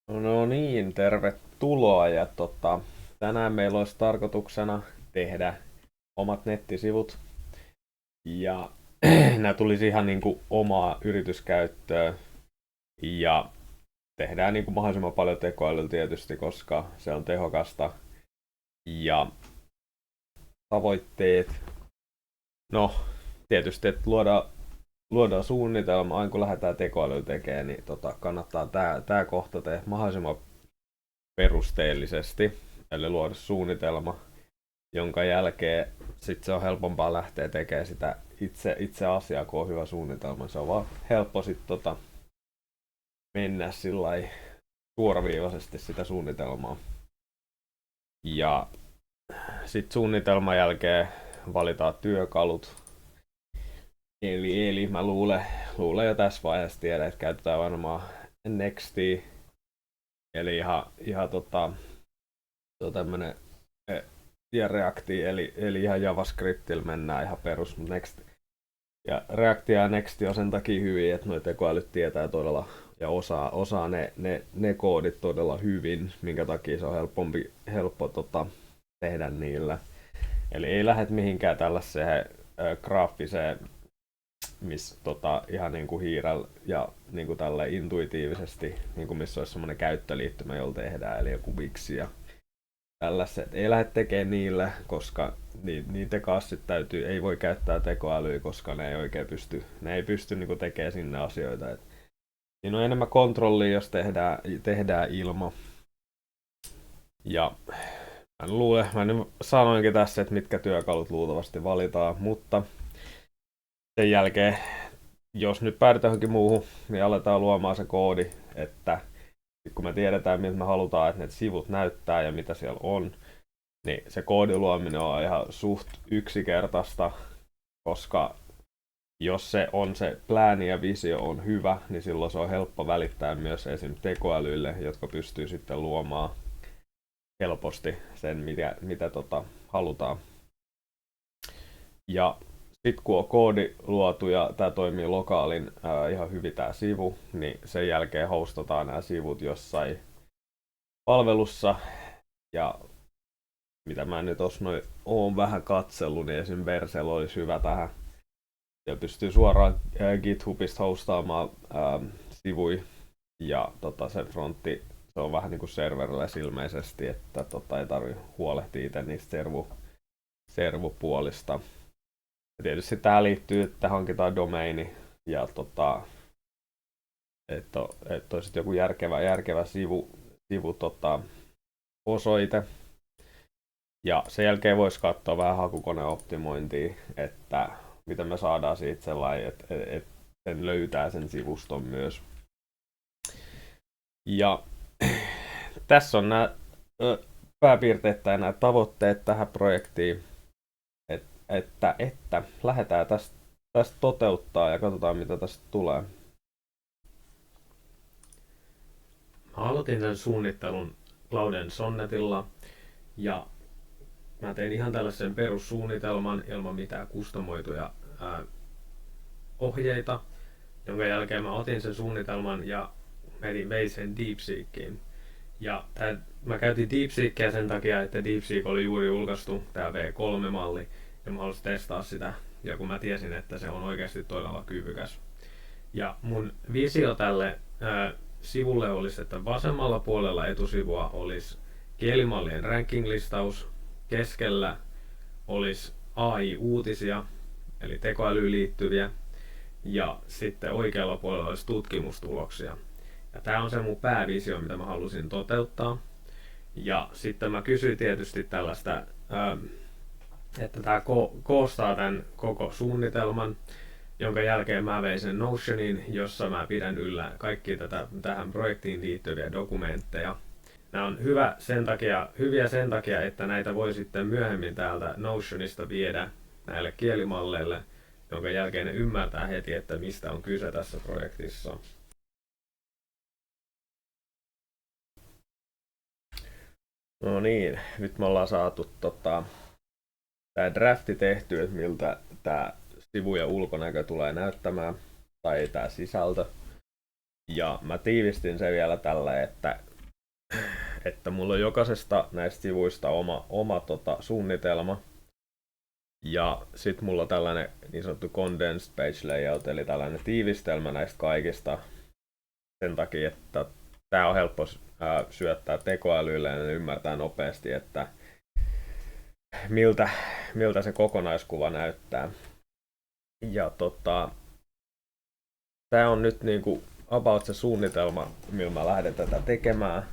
No niin, tervetuloa. Tänään meillä olisi tarkoituksena tehdä omat nettisivut. Ja nämä tulisi ihan niin kuin omaa yrityskäyttöä. Ja tehdään niin kuin mahdollisimman paljon tekoälyllä tietysti, koska se on tehokasta. Ja tavoitteet, no tietysti, että luodaan suunnitelma, aina kun lähdetään tekoälyllä tekemään, niin kannattaa tämä kohta tehdä mahdollisimman perusteellisesti, eli luoda suunnitelma, jonka jälkeen sit se on helpompaa lähteä tekemään sitä itse asiaa, kun on hyvä suunnitelma. Se on vaan helppo sit mennä sillai suoraviivaisesti sitä suunnitelmaa. Ja sitten suunnitelman jälkeen valitaan työkalut. Eli mä luulen jo tässä vaiheessa tiedän, että käytetään varmaan Nextia. Eli ihan tämmönen ja Reacti, eli ihan JavaScriptillä mennään ihan perus. Next. Ja React ja Next on sen takia hyviä, että nuo tekoälyt tietää todella ja osaa ne koodit todella hyvin, minkä takia se on helppo tehdä niillä. Eli ei lähde mihinkään tällaiseen graafiseen, missä ihan niin kuin hiirellä ja niin kuin tällä intuitiivisesti, niin kuin missä olisi semmoinen käyttöliittymä, jolla tehdään, eli joku Wix ja tällaiset. Ei lähde tekemään niillä, koska niitä kanssa ei voi käyttää tekoälyä, koska ne ei pysty niin kuin tekemään sinne asioita. Siinä on enemmän kontrollia, jos tehdään ilma. Ja mä nyt sanoinkin tässä, että mitkä työkalut luultavasti valitaan, mutta sen jälkeen, jos nyt päädytään johonkin muuhun, niin aletaan luomaan se koodi, että kun me tiedetään, miltä me halutaan, että ne sivut näyttää ja mitä siellä on, niin se koodin luominen on ihan suht yksinkertaista, koska jos se plääni ja visio on hyvä, niin silloin se on helppo välittää myös esim. Tekoälyille, jotka pystyy sitten luomaan helposti sen, mitä halutaan. Ja sitten kun on koodi luotu ja tämä toimii lokaalin ihan hyvin tämä sivu, niin sen jälkeen hostataan nämä sivut jossain palvelussa. Ja mitä mä nyt oon vähän katsellut, niin esim. Vercel olisi hyvä tähän. Ja pystyy suoraan GitHubista hostaamaan sivui ja se frontti, se on vähän niin kuin serverless ilmeisesti, että ei tarvitse huolehtia itse niistä servupuolista. Ja tietysti tähän liittyy, että hankitaan domaini ja että olisi joku järkevä sivu osoite. Ja sen jälkeen voisi katsoa vähän hakukoneoptimointia, että miten me saadaan siitä sellainen, että sen löytää sen sivuston myös. Ja tässä on nämä pääpiirteittäin nämä tavoitteet tähän projektiin, että lähdetään tästä toteuttaa ja katsotaan mitä tästä tulee. Mä aloitin tämän suunnittelun Clouden Sonnetilla ja mä tein ihan tällaisen perussuunnitelman ilman mitään kustomoituja ohjeita, jonka jälkeen mä otin sen suunnitelman ja vein sen DeepSeekiin. Ja mä käytin DeepSeekia sen takia, että DeepSeek oli juuri julkaistu, tämä V3-malli, ja mä halusin testaa sitä, ja kun mä tiesin, että se on oikeasti todella kyvykäs. Ja mun visio tälle sivulle olisi, että vasemmalla puolella etusivua olisi kielimallien ranking-listaus, keskellä olisi AI-uutisia, eli tekoälyyn liittyviä, ja sitten oikealla puolella olisi tutkimustuloksia. Ja tämä on se mun päävisio, mitä mä halusin toteuttaa. Ja sitten mä kysyin tietysti tällaista, että tämä koostaa tämän koko suunnitelman, jonka jälkeen mä vein sen Notioniin, jossa mä pidän yllä kaikki tähän projektiin liittyviä dokumentteja. Nämä on hyviä sen takia, että näitä voi sitten myöhemmin täältä Notionista viedä näille kielimalleille, jonka jälkeen ne ymmärtää heti, että mistä on kyse tässä projektissa. No niin, nyt me ollaan saatu tämä drafti tehty, että miltä tämä sivu ja ulkonäkö tulee näyttämään, tai tämä sisältö. Ja mä tiivistin sen vielä tällä, että että mulla on jokaisesta näistä sivuista oma suunnitelma. Ja sitten mulla on tällainen niin sanottu condensed page layout, eli tällainen tiivistelmä näistä kaikista sen takia, että tämä on helppo syöttää tekoälylle ja ne ymmärtää nopeasti, että miltä se kokonaiskuva näyttää. Ja tämä on nyt niinku about se suunnitelma, millä mä lähden tätä tekemään.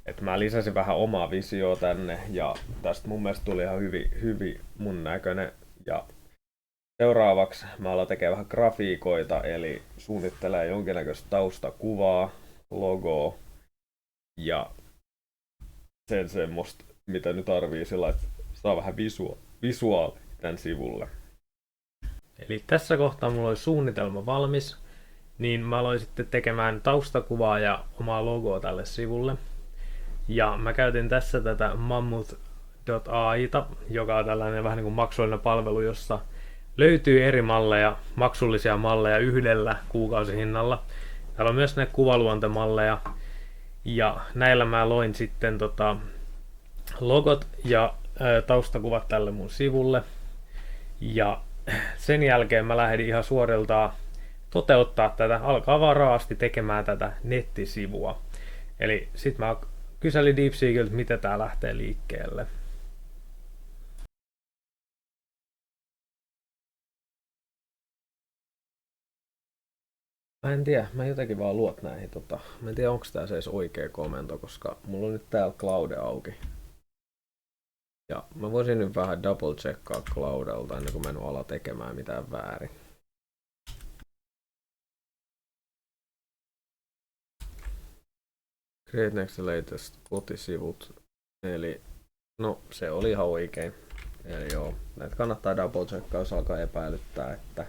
Et mä lisäsin vähän omaa visioa tänne ja tästä mun mielestä tuli ihan hyvin mun näköinen. Ja seuraavaksi mä alan tekemään vähän grafiikoita, eli suunnittelee jonkinnäköistä taustakuvaa, logoa ja sen semmoista, mitä nyt tarvii sillä, että saa vähän visuaali tämän sivulle. Eli tässä kohtaa mulla oli suunnitelma valmis, niin mä aloin sitten tekemään taustakuvaa ja omaa logoa tälle sivulle. Ja mä käytin tässä tätä Mammoth.AIta, joka on tällainen vähän niin kuin maksullinen palvelu, jossa löytyy eri malleja, maksullisia malleja yhdellä kuukausihinnalla. Täällä on myös ne kuvaluontemalleja. Ja näillä mä loin sitten logot ja taustakuvat tälle mun sivulle. Ja sen jälkeen mä lähdin ihan suoriltaan toteuttaa tätä, alkaa varaasti tekemään tätä nettisivua. Eli sit mä kyselin DeepSeekiltä, miten tää lähtee liikkeelle. Mä en tiedä, mä jotenkin vaan luot näihin mä en tiedä onko tää se edes oikea komento, koska mulla on nyt täällä Claude auki. Ja mä voisin nyt vähän double checkaa Claudelta ennen kuin mä en ala tekemään mitään väärin. Create next latest kotisivut. Eli no se oli ihan oikein. Eli joo, näitä kannattaa double checkaa, jos alkaa epäilyttää, että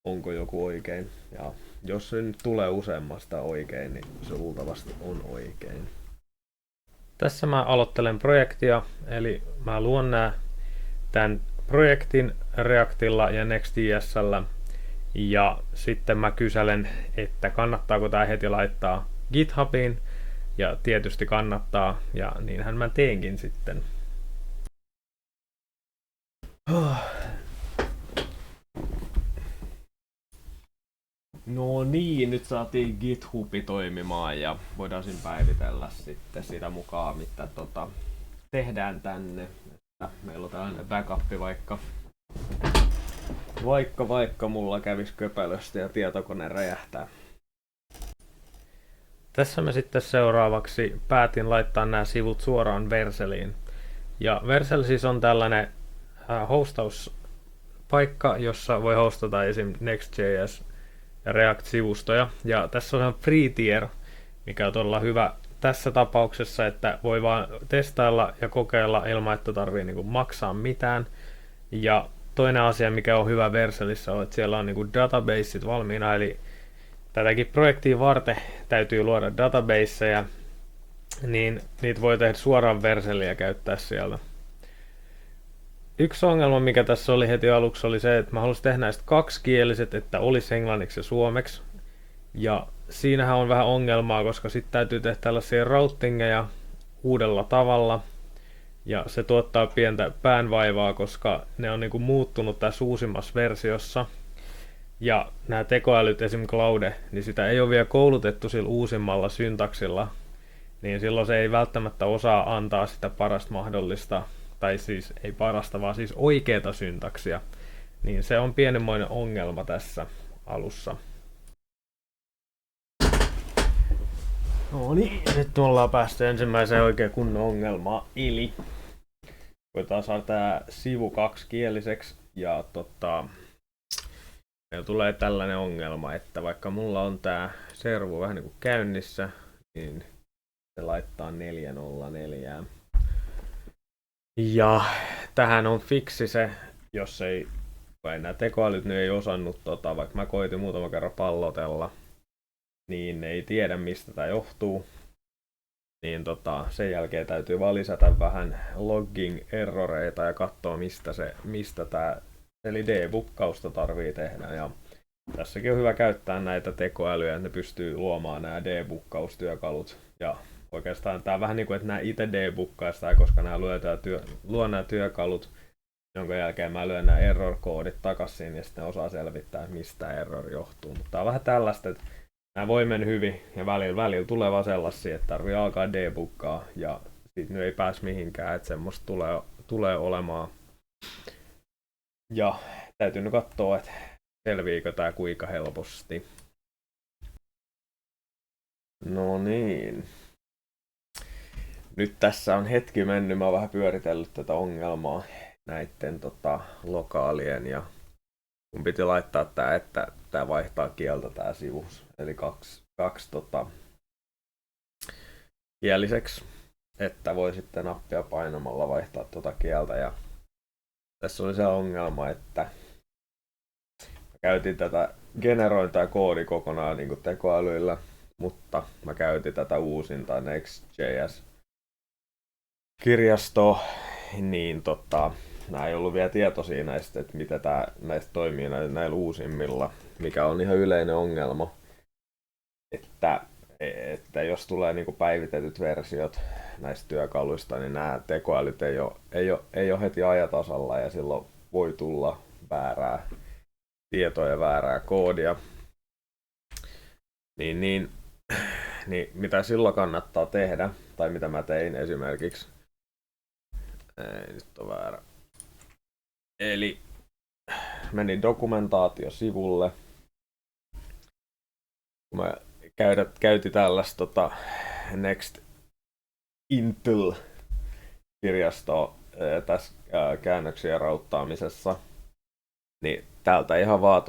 onko joku oikein. Ja jos se nyt tulee useammasta oikein, niin se luultavasti on oikein. Tässä mä aloittelen projektia, eli mä luon tämän projektin Reactilla ja Next.js:llä ja sitten mä kyselen, että kannattaako tämä heti laittaa GitHubiin ja tietysti kannattaa ja niinhän mä teenkin sitten. No niin, nyt saatiin GitHubi toimimaan ja voidaan siinä päivitellä sitten sitä mukaan, mitä tehdään tänne. Meillä on tällainen backup, vaikka mulla kävisi köpelösti ja tietokone räjähtää. Tässä mä sitten seuraavaksi päätin laittaa nämä sivut suoraan Verseliin. Ja Versel siis on tällainen hostauspaikka, jossa voi hostata esim. Next.js ja React-sivustoja. Ja tässä on free tier, mikä on todella hyvä tässä tapauksessa, että voi vaan testailla ja kokeilla ilman, että tarvii niinku maksaa mitään. Ja toinen asia, mikä on hyvä Verselissä, on, että siellä on niinku databaseit valmiina, eli tätäkin projektia varten täytyy luoda databaseja, niin niitä voi tehdä suoraan Verseliä ja käyttää siellä. Yksi ongelma, mikä tässä oli heti aluksi, oli se, että mä halusin tehdä näistä kaksikieliset, että olisi englanniksi ja suomeksi. Ja siinähän on vähän ongelmaa, koska sitten täytyy tehdä tällaisia routingeja uudella tavalla. Ja se tuottaa pientä päänvaivaa, koska ne on niinku muuttunut tässä uusimmassa versiossa. Ja nämä tekoälyt, esim. Claude, niin sitä ei ole vielä koulutettu sillä uusimmalla syntaksilla. Niin silloin se ei välttämättä osaa antaa sitä parasta mahdollista, tai siis ei parasta, vaan siis oikeata syntaksia. Niin se on pienenmoinen ongelma tässä alussa. No niin, nyt me ollaan päästy ensimmäiseen oikein kunnon ongelmaan, eli koitetaan saada tää sivu kaksikieliseksi, ja meillä tulee tällainen ongelma, että vaikka mulla on tää servu vähän niin kuin käynnissä, niin se laittaa 404. Ja tähän on fiksi se, jos ei nämä tekoälyt nyt ei osannut, vaikka mä koitin muutama kerran pallotella, niin ne ei tiedä mistä tämä johtuu. Niin sen jälkeen täytyy vaan lisätä vähän logging erroreita ja katsoa mistä tämä eli debuggausta tarvii tehdä. Ja tässäkin on hyvä käyttää näitä tekoälyjä, että ne pystyy luomaan nämä debuggaustyökalut. Ja oikeastaan tää on vähän niin kuin, että nää itse debuggaa sitä, koska nää luo nämä työkalut, jonka jälkeen mä lyön nämä error-koodit takaisin ja sitten osaa selvittää, että mistä error johtuu. Mutta tää on vähän tällaista, että nämä voi mennä hyvin ja välillä tulee vaan sellaisia, että tarvii alkaa debuggaa ja siitä nyt ei pääs mihinkään, että semmoista tulee olemaan. Ja täytyy nyt katsoa, että selviikö tää kuinka helposti. No niin. Nyt tässä on hetki mennyt, mä oon vähän pyöritellyt tätä ongelmaa näitten lokaalien ja mun piti laittaa tää, että tää vaihtaa kieltä tää sivu. Eli kaksi kieliseksi, että voi sitten nappia painamalla vaihtaa kieltä. Ja tässä oli se ongelma, että mä käytin tätä generointia koodi kokonaan niin kuin tekoälyillä, mutta mä käytin tätä uusinta Next.js kirjastoa, niin nää ei ollut vielä tietoisia näistä, että mitä näistä toimii näillä uusimmilla, mikä on ihan yleinen ongelma, että jos tulee niinku päivitetyt versiot näistä työkaluista, niin nämä tekoälyt ei ole heti ajatasalla ja silloin voi tulla väärää tietoa ja väärää koodia. Niin mitä silloin kannattaa tehdä, tai mitä mä tein esimerkiksi. Ei, nyt on väärä. Eli menin dokumentaatiosivulle. Kun mä käytin tällaista Next Intel-kirjastoa tässä käännöksien rauttaamisessa, niin täältä ihan vaan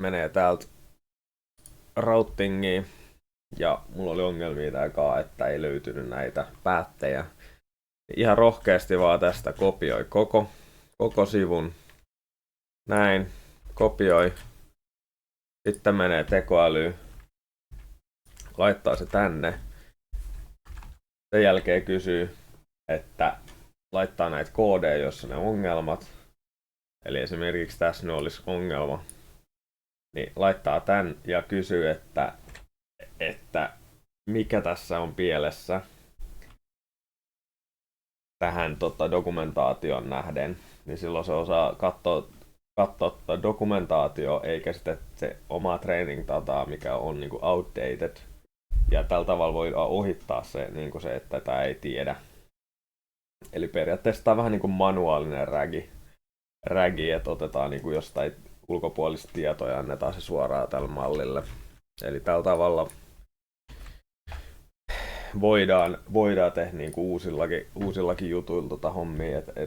menee täältä routingiin, ja mulla oli ongelmia täällä, että ei löytynyt näitä päättejä. Ihan rohkeasti vaan tästä kopioi koko sivun. Näin, kopioi. Sitten menee tekoälyyn, laittaa se tänne. Sen jälkeen kysyy, että laittaa näitä koodeja, joissa ne ongelmat. Eli esimerkiksi tässä nyt olisi ongelma. Niin laittaa tän ja kysyy, että mikä tässä on pielessä tähän dokumentaation nähden. Niin silloin se osaa katsoa dokumentaatio eikä sitten se oma training dataa, mikä on niinku outdated. Ja tällä tavalla voi ohittaa se, niinku se, että tämä ei tiedä. Eli periaatteessa tämä on vähän niin kuin manuaalinen ragi, että otetaan niinku jostain ulkopuolista tietoja ja annetaan se suoraan tälle mallille. Eli tällä tavalla voidaan tehdä niinku uusillakin jutuilla hommia, että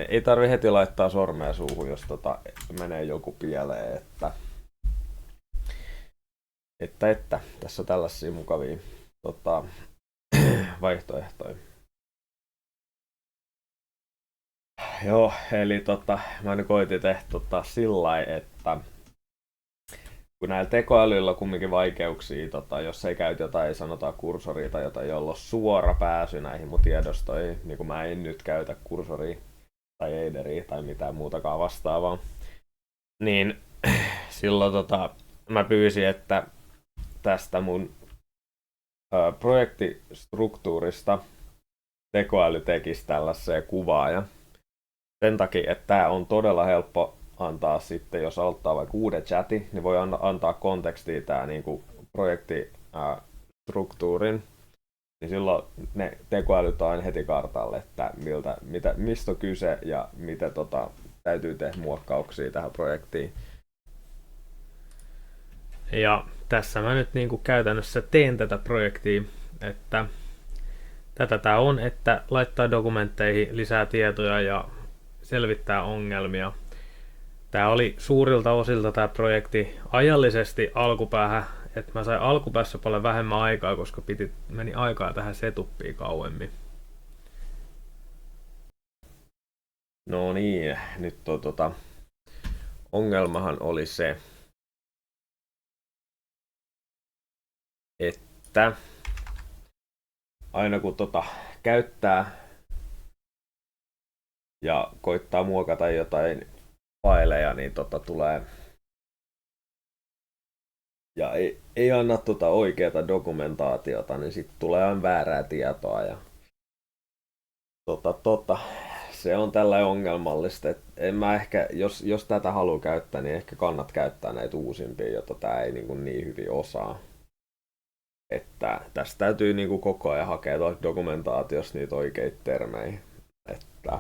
ei tarvi heti laittaa sormea suuhun, jos menee joku pieleen, että tässä on tällaisia mukavia vaihtoehtoja. Joo, eli mä nyt koitin tehdä sillä lailla, että kun näillä tekoälyillä on kumminkin vaikeuksia, jos ei käytä jotain, sanotaan kursoria tai jotain, jolla on suora pääsy näihin mun tiedostoihin, niin kuin mä en nyt käytä kursoria tai eideriä tai mitään muutakaan vastaavaa, niin silloin mä pyysin, että tästä mun projektistruktuurista tekoäly tekisi tällaiseen kuvaa, ja sen takia, että tämä on todella helppo antaa sitten, jos aloittaa vaikka uuden chati, niin voi antaa kontekstia tämä niinku projektistruktuurin, niin silloin ne tekoälyt on aina heti kartalle, että mistä on kyse ja mitä täytyy tehdä muokkauksia tähän projektiin. Ja tässä mä nyt niinku käytännössä teen tätä projektia, että tätä tää on, että laittaa dokumentteihin lisää tietoja ja selvittää ongelmia. Tää oli suurilta osilta tää projekti ajallisesti alkupäähän, että mä sain alkupäässä paljon vähemmän aikaa, koska meni aikaa tähän setuppiin kauemmin. No niin, nyt on ongelmahan oli se, että aina kun käyttää ja koittaa muokata jotain faileja, niin tulee ja ei anna oikeaa dokumentaatiota, niin sitten tulee aina väärää tietoa. Ja se on tällä ongelmallista. Et en mä ehkä, jos tätä haluaa käyttää, niin ehkä kannat käyttää näitä uusimpia, jotta tämä ei niin hyvin osaa. Että tästä täytyy koko ajan hakea dokumentaatiossa niitä oikeita termejä. Että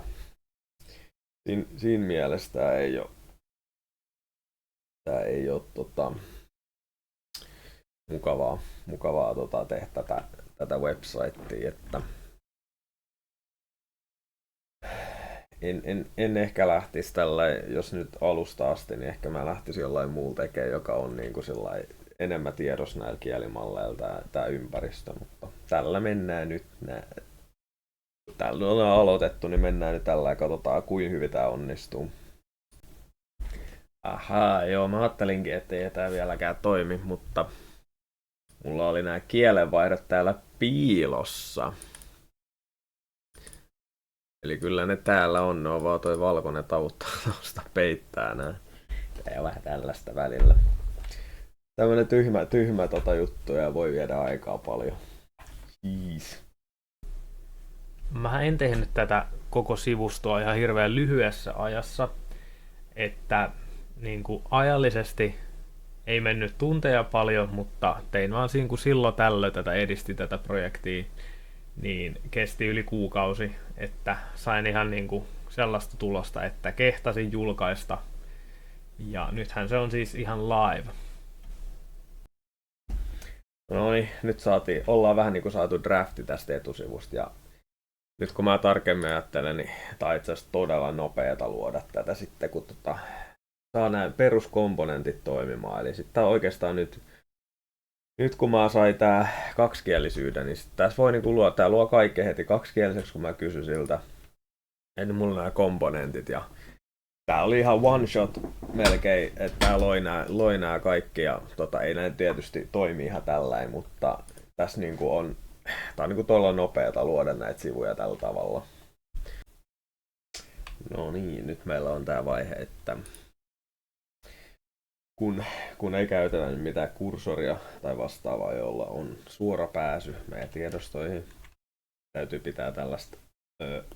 siinä mielessä tämä ei ole mukavaa tehdä tätä websitea, että en ehkä lähtisi tällä, jos nyt alusta asti, niin ehkä mä lähtisin jollain muulla tekemään, joka on enemmän tiedossa näillä kielimalleilla tämä ympäristö, mutta tällä mennään nyt. Tällä on aloitettu, niin mennään nyt tällä ja katsotaan, kuinka hyvin tämä onnistuu. Ahaa, joo, mä ajattelinkin, ettei tämä vieläkään toimi, mutta mulla oli nämä kielenvaihdot täällä piilossa. Eli kyllä ne täällä on, ne on vaan toi valkoinen tausta peittää nää. Tää on vähän tällaista välillä. Tämmönen tyhmä juttu ja voi viedä aikaa paljon. Jeez. Mä en tehnyt tätä koko sivustoa ihan hirveän lyhyessä ajassa, että niin kuin ajallisesti ei mennyt tunteja paljon, mutta tein vaan silloin tällöin edistin tätä projektia, niin kesti yli kuukausi, että sain ihan sellaista tulosta, että kehtasin julkaista. Ja nythän se on siis ihan live. No niin, nyt ollaan vähän saatu drafti tästä etusivusta ja nyt kun mä tarkemmin ajattelen, niin tää on itse asiassa todella nopeata luoda tätä sitten, kun saa nämä peruskomponentit toimimaan. Eli sitten oikeastaan nyt kun mä sain tää kaksikielisyyden, niin tässä voi tää luo kaikki heti kaksikieliseksi, kun mä kysyn siltä. Eli mulla on nämä komponentit ja tää oli ihan one shot melkein, että tää loi nää kaikki ja ei näin tietysti toimi ihan tälläin, mutta tässä tää on todella nopeata luoda näitä sivuja tällä tavalla. No niin, nyt meillä on tää vaihe, että kun ei käytetä mitään kursoria tai vastaavaa, jolla on suora pääsy meidän tiedostoihin, täytyy pitää tällaista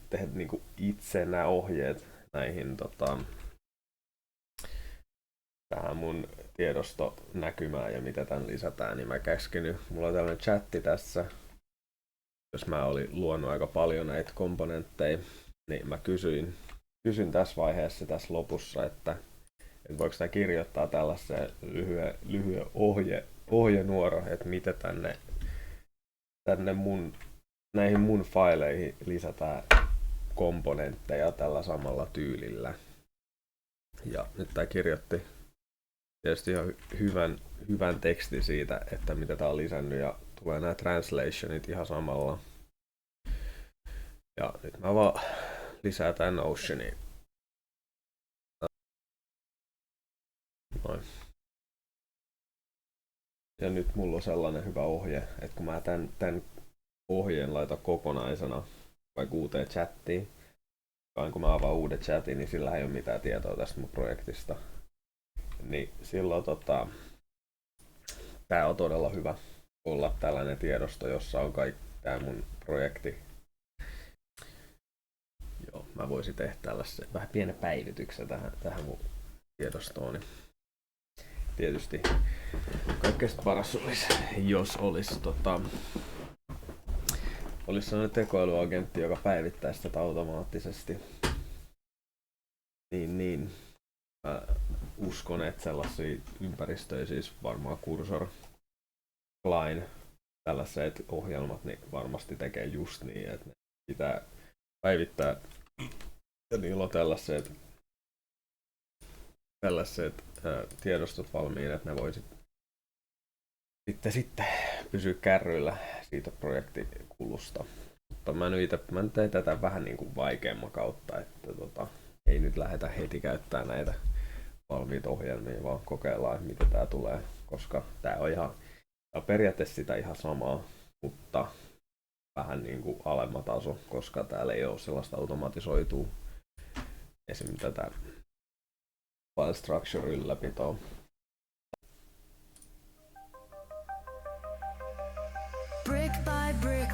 tehdä itse nämä ohjeet näihin tähän mun tiedostonäkymään ja mitä tän lisätään, niin mä käskenyt. Mulla on tällainen chatti tässä, jos mä olin luonut aika paljon näitä komponentteja, niin mä kysyn tässä vaiheessa tässä lopussa, että voiko sitä kirjoittaa tällaiseen lyhyen ohjenuoro, että mitä tänne näihin mun faileihin lisätään komponentteja tällä samalla tyylillä. Ja nyt tää kirjoitti tietysti ihan hyvän tekstin siitä, että mitä tää on lisännyt ja tulee nämä translationit ihan samalla. Ja nyt mä vaan lisään tän Notioniin. Noin. Ja nyt mulla on sellainen hyvä ohje, että kun mä tän ohjeen laitan kokonaisena vaikka uuteen chattiin, kun mä avaan uuden chatin, niin sillä ei ole mitään tietoa tästä mun projektista. Niin silloin tää on todella hyvä olla tällainen tiedosto, jossa on kaikki tää mun projekti. Joo, mä voisin tehdä tällaisen vähän pienen päivityksen tähän mun tiedostoon. Tietysti kaikkein paras olisi, jos olisi sellainen tekoälyagentti, joka päivittäisi tätä automaattisesti. Niin. Mä uskon, että sellaisia ympäristöjä, siis varmaan Cursor, Klein, tällaiset ohjelmat, niin varmasti tekee just niin, että ne pitää päivittää. Ja niillä on tällaiset tiedostot valmiina, että ne voi sitten pysyä kärryillä siitä projektikulusta. Mutta mä nyt tein tätä vähän vaikeamman kautta, että ei nyt lähdetä heti käyttämään näitä valmiita ohjelmia, vaan kokeillaan, mitä tää tulee, koska tää on periaatteessa sitä ihan samaa, mutta vähän alemma taso, koska täällä ei ole sellaista automatisoitua esimerkiksi tätä file structure ylläpitoa.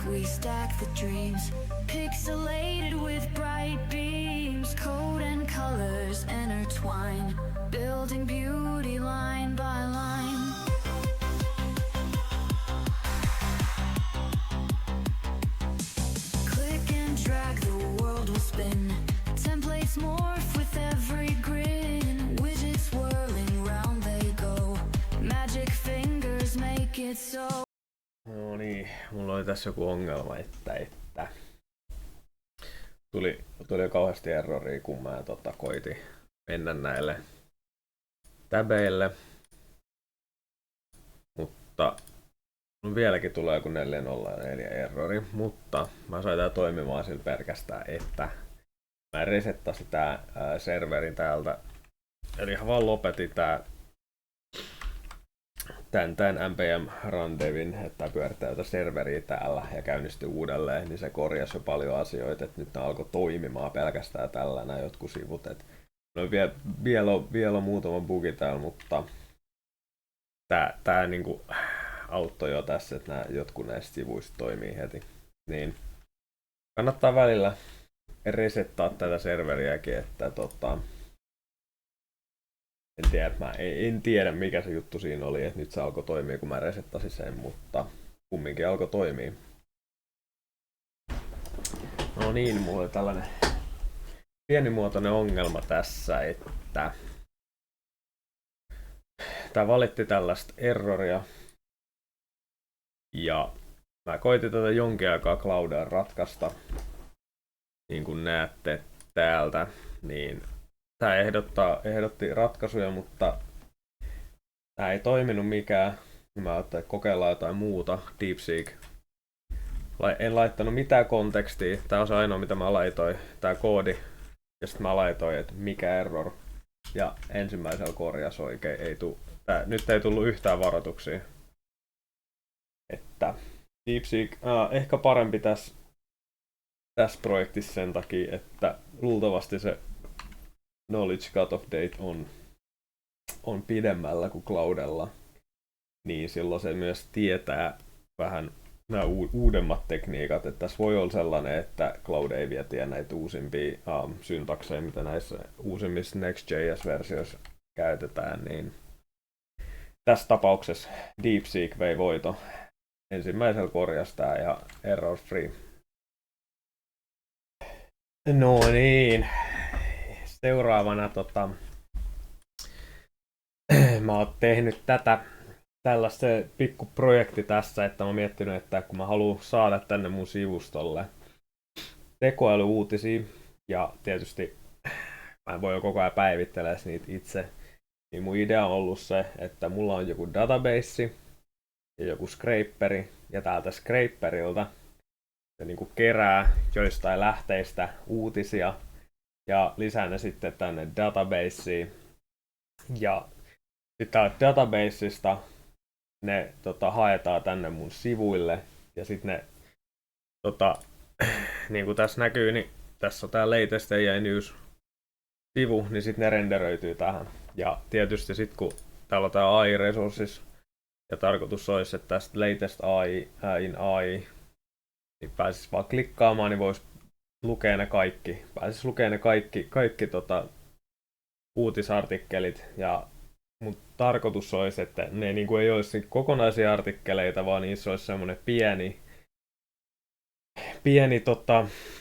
we stack the dreams, pixelated with bright beams, code and colors intertwine, building beauty line by line. Click and drag, the world will spin, templates morph with every grin, widgets whirling round they go, magic fingers make it so. No niin, mulla oli tässä joku ongelma, että tuli kauheasti erroria, kun mä koitin mennä näille täbeille. Mutta vieläkin tulee joku 404 errori, mutta mä sain tää toimimaan sillä pelkästään, että mä resettasin tää serverin täältä. Eli ihan vaan lopetin tän npm run-devin, että pyörittää tätä serveriä täällä ja käynnisti uudelleen, niin se korjasi jo paljon asioita, että nyt ne alkoi toimimaan pelkästään tällä nämä jotkut sivut. No vielä on muutama bugi täällä, mutta tää niinku auttoi jo tässä, että nämä jotkut näistä sivuista toimii heti. Niin kannattaa välillä resettaa tätä serveriäkin, että en tiedä mikä se juttu siinä oli, että nyt se alkoi toimia kun mä resettasin sen, mutta kumminkin alkoi toimia. No niin, mulla oli tällainen pienimuotoinen ongelma tässä, että tää valitti tällaista erroria ja mä koitin tätä jonkin aikaa Cloudella ratkaista, niin kuin näette täältä, niin tää ehdotti ratkaisuja, mutta tää ei toiminut mikään. Mä ajattelin, että kokeillaan jotain muuta. DeepSeek. En laittanut mitään kontekstia. Tää on se ainoa mitä mä laitoin. Tää koodi. Ja sit mä laitoin, että mikä error. Ja ensimmäisellä korjasi oikein. Nyt ei tullut yhtään varoituksia. Että DeepSeek ehkä parempi tässä projektissa sen takia, että luultavasti se knowledge cutoff date on pidemmällä kuin Cloudella, niin silloin se myös tietää vähän nämä uudemmat tekniikat, että tässä voi olla sellainen, että Cloud ei vielä tiedä näitä uusimpia syntakseja, mitä näissä uusimmissa Next.js-versioissa käytetään, niin tässä tapauksessa DeepSeek vei voito. Ensimmäisellä korjasi tää ja error free. No niin. Seuraavana mä oon tehnyt tällaista pikku projekti tässä, että mä oon miettinyt, että kun mä haluan saada tänne mun sivustolle tekoälyuutisia ja tietysti mä en voi jo koko ajan päivittelee niitä itse, niin mun idea on ollut se, että mulla on joku database ja joku scraperi ja täältä scraperilta se niinku kerää joistain lähteistä uutisia ja lisää ne sitten tänne databaseen. Ja sitten täältä databaseista ne haetaan tänne mun sivuille. Ja sitten ne, niin kuin tässä näkyy, niin tässä on tää latest AI news-sivu, niin sitten ne renderöityy tähän. Ja tietysti sitten kun täällä on tää AI-resurssis, ja tarkoitus olisi, että tästä latest AI in AI, niin pääsis vaan klikkaamaan, niin voisi lukee ne kaikki. Pääsis lukee ne kaikki uutisartikkelit ja mun tarkoitus olisi, että ne niinku ei olisi kokonaisia artikkeleita, vaan niissä olisi semmoinen pieni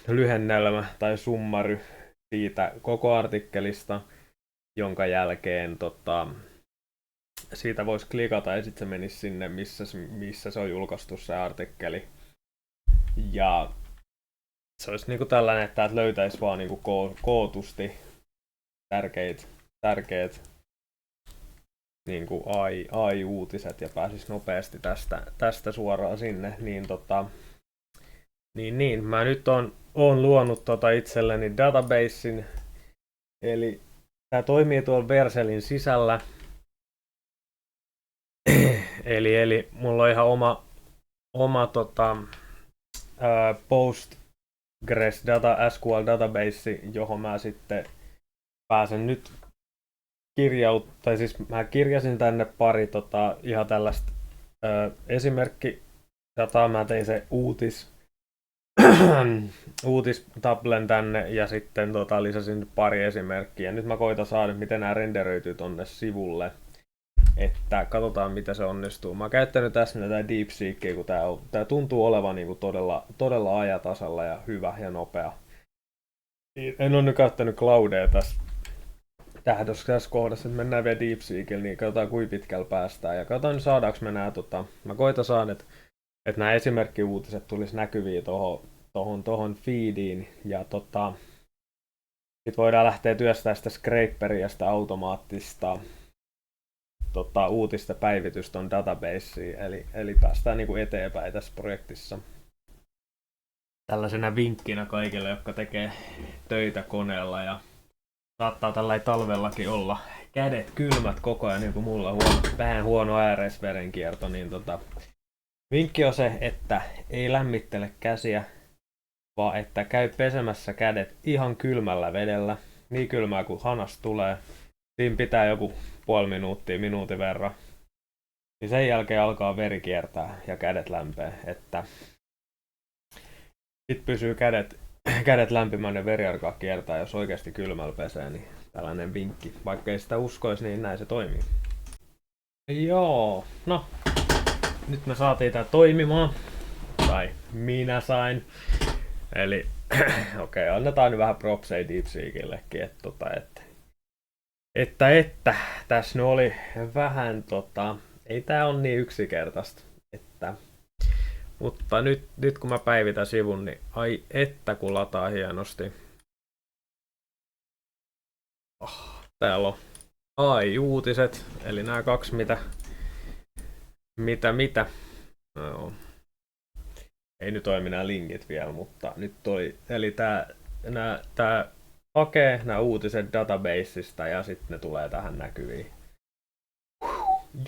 lyhennelmä tai summary siitä koko artikkelista, jonka jälkeen siitä voisi klikata ja sitten se menisi sinne, missä se on julkaistu se artikkeli. Ja se olisi niinku tällainen, että löytäisi vaan niinku kootusti tärkeät niinku AI-uutiset ja pääsisi nopeasti tästä suoraan sinne. Niin, mä nyt on luonut itselleni databasein, eli tää toimii tuolla Vercelin sisällä. eli mulla on ihan oma Postgres SQL database, johon mä sitten pääsen nyt mä kirjasin tänne pari ihan tällaista esimerkkidataa. Mä tein se uutistablen tänne ja sitten lisäsin pari esimerkkiä. Nyt mä koitan saada, miten nämä renderöityy tonne sivulle. Että katsotaan, mitä se onnistuu. Mä oon käyttänyt tässä tätä DeepSeekia, kun tää tuntuu olevan niinku todella ajatasalla ja hyvä ja nopea. En ole nyt käyttänyt Cloudea tässä kohdassa, että mennään vielä DeepSeekille, niin katsotaan kuinka pitkällä päästään. Ja katsotaan, saadaanko me nää, mä koitan saada, että nämä esimerkkiuutiset tulisi näkyviä tohon feediin. Ja sit voidaan lähteä työstämään sitä scraperia, sitä automaattista uutista päivitystä on databaseen, eli päästään niinku eteenpäin tässä projektissa. Tällaisena vinkkinä kaikille, jotka tekee töitä koneella ja saattaa tällä talvellakin olla kädet kylmät koko ajan, niin kuin mulla vähän huono ääreisverenkierto, niin vinkki on se, että ei lämmittele käsiä, vaan että käy pesemässä kädet ihan kylmällä vedellä, niin kylmää kuin hanas tulee. Siinä pitää joku minuutin verran. Niin sen jälkeen alkaa veri kiertää ja kädet lämpee. Että sit pysyy kädet lämpimänä ja veri alkaa kiertää, jos oikeasti kylmällä pesee, niin tällainen vinkki. Vaikka ei sitä uskoisi, niin näin se toimii. Joo, no. Nyt me saatiin tää toimimaan. Tai minä sain. Eli okei, annetaan nyt vähän propseja DeepSeekillekin, että tässä nyt oli vähän ei tää on niin yksinkertaista, mutta nyt kun mä päivitän sivun, niin ai että kun lataa hienosti. Täällä on AI-uutiset, eli nämä kaksi mitä. No, ei nyt toimi nämä linkit vielä, mutta nyt oli, eli tää hakee nämä uutiset databaseista ja sitten ne tulee tähän näkyviin.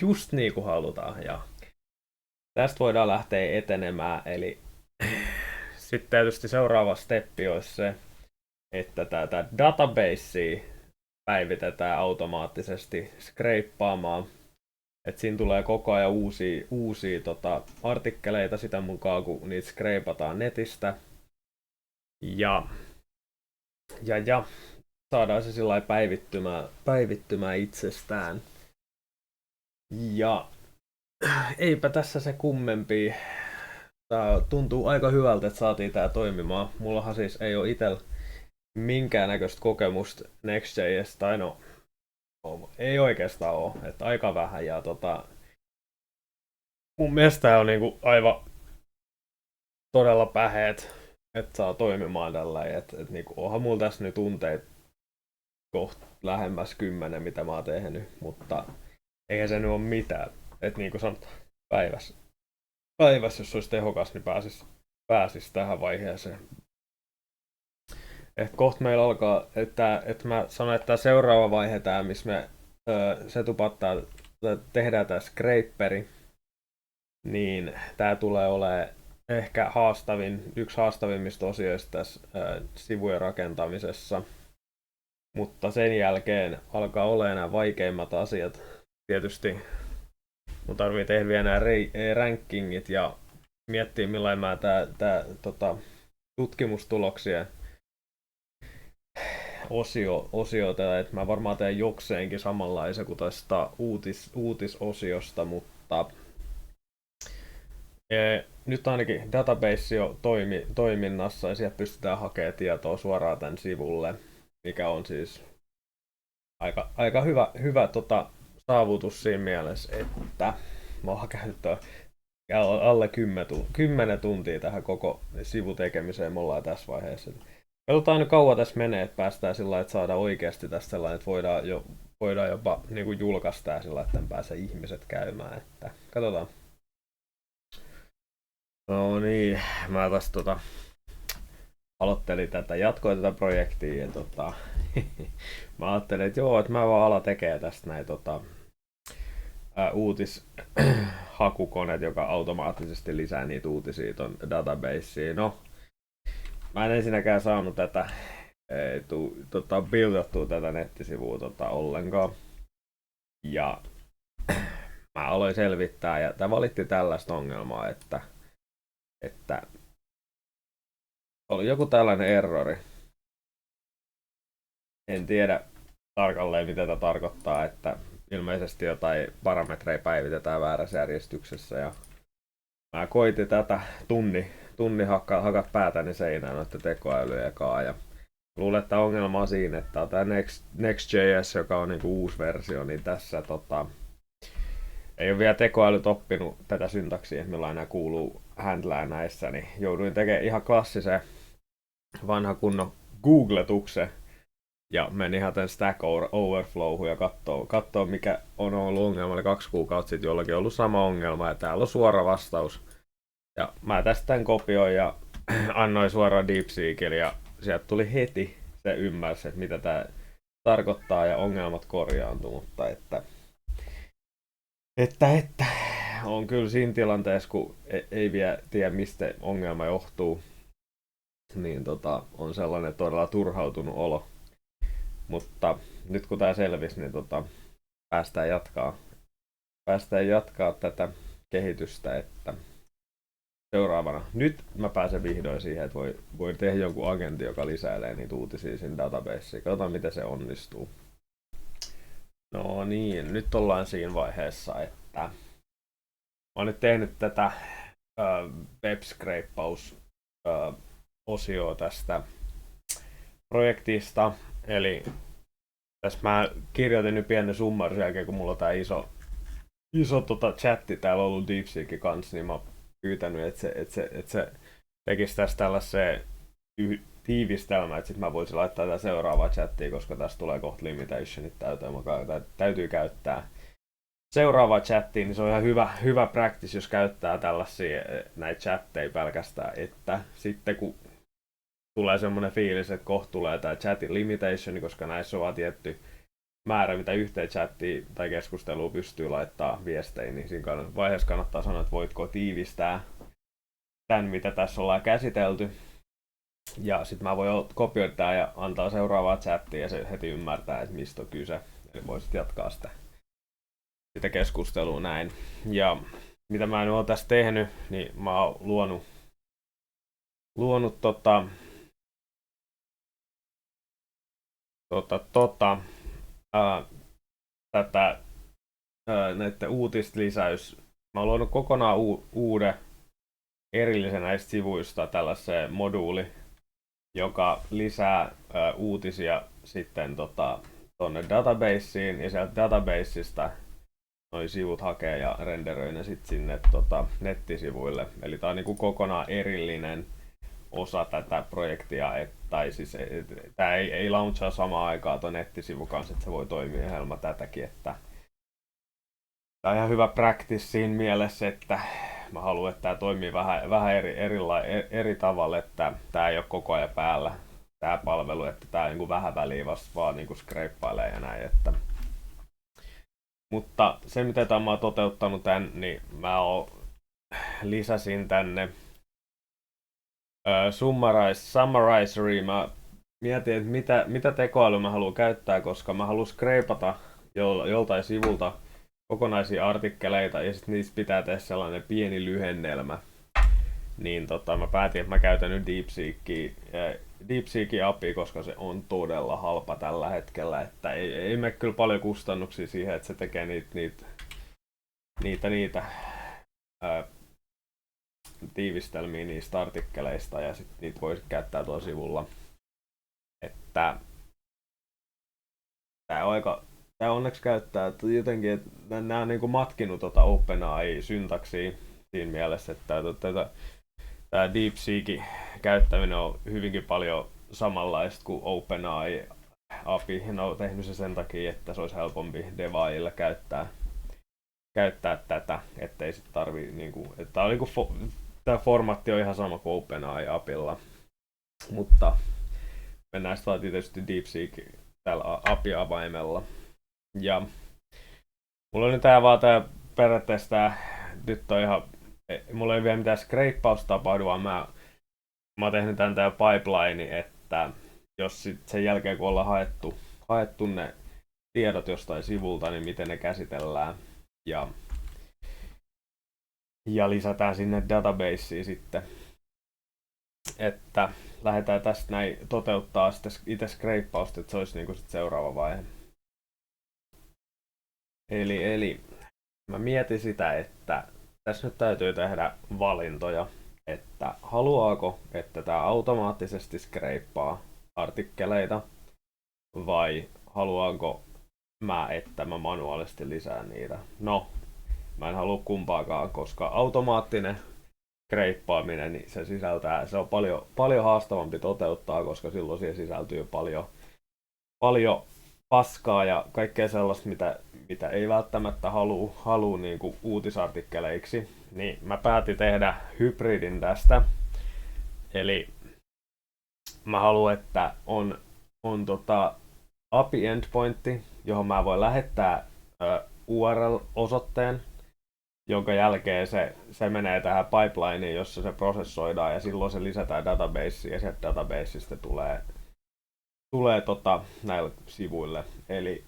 Just niin kuin halutaan. Ja tästä voidaan lähteä etenemään. Eli sitten tietysti seuraava steppi olisi se, että tätä databasea päivitetään automaattisesti scrapaamaan. Että siinä tulee koko ajan uusia artikkeleita sitä mukaan, kun niitä scrapataan netistä. Ja saadaan se sillä päivittymään itsestään. Ja eipä tässä se kummempi. Tää tuntuu aika hyvältä, että saatiin tää toimimaan. Mullahan siis ei ole itsellä minkäännäköistä kokemusta Next.js, tai no ei oikeastaan ole, että aika vähän. Ja mun mielestä tää on niinku aivan todella päheet, että saa toimimaan tällä. Että niinku, onhan mulla tässä nyt tunteet kohta lähemmäs 10, mitä mä oon tehnyt, mutta eihän se nyt ole mitään. Että niin kuin sanotaan, päivässä, jos olisi tehokas, niin pääsis tähän vaiheeseen. Et kohta meillä alkaa, että mä sanon, että tämä seuraava vaihe, tämä, missä me tehdään tämä scraperi, niin tämä tulee olemaan ehkä yksi haastavimmista osioista tässä sivujen rakentamisessa. Mutta sen jälkeen alkaa olemaan nämä vaikeimmat asiat. Tietysti mun tarvii tehdä vielä nämä rankingit ja miettiä millainen mä tutkimustuloksien osio että mä varmaan teen jokseenkin samanlaisen kuin tästä uutisosiosta, mutta nyt ainakin database on toiminnassa ja sieltä pystytään hakemaan tietoa suoraan tämän sivulle, mikä on siis aika hyvä saavutus siinä mielessä, että mä oon käyttänyt alle 10 tuntia tähän koko sivutekemiseen, me ollaan tässä vaiheessa. Katsotaan nyt kauan tässä menee, että päästään sillä lailla, että saadaan oikeasti tästä sellainen, että voidaan jopa niin kuin julkaista ja sillä lailla, että pääsee ihmiset käymään. Että katsotaan. No niin, mä taas aloittelin jatkoin tätä projektia ja mä ajattelin, että joo, että mä vaan ala tekee tästä näin uutishakukoneet, joka automaattisesti lisää niitä uutisia ton databaseen. No, mä en ensinnäkään saanut tätä buildattua tätä nettisivua ollenkaan. Ja mä aloin selvittää ja tämä valitti tällaista ongelmaa, että oli joku tällainen errori. En tiedä tarkalleen mitä tämä tarkoittaa, että ilmeisesti jotain parametreja päivitetään väärässä järjestyksessä ja mä koitin tätä tunni hakat päätäni seinään noiden tekoälyjen kanssa ja luulen, että ongelma on siinä, että tämä Next.js, joka on niinku uusi versio, niin tässä ei ole vielä tekoälyt oppinut tätä syntaksia, millä enää kuuluu handlää näissä, niin jouduin tekemään ihan klassisen vanha kunnon googletuksen ja menin ihan tämän Stack Overflowhun ja katsoo mikä on ollut ongelma. Oli 2 kuukautta sitten jollakin ollut sama ongelma ja täällä on suora vastaus. Ja mä tästä tämän kopioin ja annoin suoraan DeepSeekille ja sieltä tuli heti se ymmärsi, että mitä tämä tarkoittaa ja ongelmat korjaantuu, mutta että on kyllä siinä tilanteessa, kun ei vielä tiedä mistä ongelma johtuu, niin on sellainen todella turhautunut olo. Mutta nyt kun tämä selvisi, niin päästään jatkaa tätä kehitystä, että seuraavana. Nyt mä pääsen vihdoin siihen, että voi tehdä jonkun agentin, joka lisäilee niitä uutisia sinne databaseen. Katsotaan, miten se onnistuu. No niin, nyt ollaan siinä vaiheessa, että mä oon nyt tehnyt tätä web-scrapeaus-osioa tästä projektista. Eli tässä mä kirjoitin nyt pienen summarin sen jälkeen, kun mulla on tää iso chatti täällä ollut DeepSeekin kanssa, niin mä oon pyytänyt, että se tekisi tästä tällaiseen tiivistelmä, että sit mä voisin laittaa tätä seuraavaa chattia, koska tästä tulee kohta limitationit täyteen. Täytyy käyttää seuraavaa chattia, niin se on ihan hyvä practice, jos käyttää tällaisia näitä chatteja pelkästään, että sitten kun tulee semmoinen fiilis, että kohta tulee tää chatin limitation, koska näissä on vaan tietty määrä, mitä yhteen chattiin tai keskusteluun pystyy laittaa viesteihin, niin siinä vaiheessa kannattaa sanoa, että voitko tiivistää tämän, mitä tässä ollaan käsitelty. Ja sitten mä voin kopioida tää ja antaa seuraavaa chattia ja se heti ymmärtää, että mistä on kyse. Eli voisit jatkaa sitä keskustelua näin. Ja mitä mä nyt oon tässä tehnyt, niin mä oon luonut tätä näiden uutislisäys. Mä oon luonut kokonaan uuden erillisen näistä sivuista tällaisen moduuli, joka lisää uutisia sitten tonne databaseen ja sieltä databaseista noi sivut hakee ja renderöi ne sitten sinne nettisivuille. Eli tää on niinku kokonaan erillinen osa tätä projektia, tai siis tää ei launchaa samaan aikaan tuon nettisivu kanssa, että se voi toimia helma tätäkin, että tää on ihan hyvä practice siinä mielessä, että mä haluan, että tää toimii vähän eri tavalla, että tää ei ole koko ajan päällä tää palvelu, että tää niinku vähän väliin vasta vaan niinku scrapeilee ja näin, että mutta se mitä mä oon toteuttanut tän, niin mä lisäsin tänne summarizeri. Mä mietin, että mitä tekoälyä mä haluan käyttää, koska mä haluan scrapeata joltain sivulta kokonaisia artikkeleita ja sitten niistä pitää tehdä sellainen pieni lyhennelmä. Niin mä päätin, että mä käytän nyt DeepSeekin API, koska se on todella halpa tällä hetkellä, että ei mene kyllä paljon kustannuksia siihen, että se tekee niitä tiivistelmiä niistä artikkeleista ja sitten niitä voisi käyttää tuolla sivulla. Että tää onneksi käyttää, että jotenkin, että nää on niinku matkinut OpenAI-syntaksia siinä mielessä, että tää DeepSeekin käyttäminen on hyvinkin paljon samanlaista kuin OpenAI API. Ne on tehnyt se sen takia, että se olisi helpompi devaajille käyttää tätä, ettei sit tarvii niinku, että tää formaatti on ihan sama kuin OpenAI APIlla. Mutta mennään sitten tietysti DeepSeek tällä API-avaimella. Ja mulla on nyt tää periaatteessa nyt on ihan, mulla ei vielä mitään scrapeausta tapahdu, vaan mä oon tehnyt tää pipeline, että jos sit sen jälkeen kun ollaan haettu ne tiedot jostain sivulta, niin miten ne käsitellään ja lisätään sinne databaseen sitten, että lähdetään tästä näin toteuttaa sitten itse skreippausta, että se olisi niinku sit seuraava vaihe. Eli mä mietin sitä, että tässä nyt täytyy tehdä valintoja, että haluaako, että tämä automaattisesti skreippaa artikkeleita vai haluanko että mä manuaalisesti lisään niitä. No, mä en halua kumpaakaan, koska automaattinen skreippaaminen, niin se on paljon haastavampi toteuttaa, koska silloin siihen sisältyy paljon paskaa ja kaikkea sellaista, mitä ei välttämättä halua niin kuin uutisartikkeleiksi. Niin mä päätin tehdä hybridin tästä. Eli mä haluan, että on API endpointti, johon mä voin lähettää URL-osoitteen, jonka jälkeen se menee tähän pipelineen, jossa se prosessoidaan ja silloin se lisätään databaseen ja sieltä databaseista tulee näille sivuille. Eli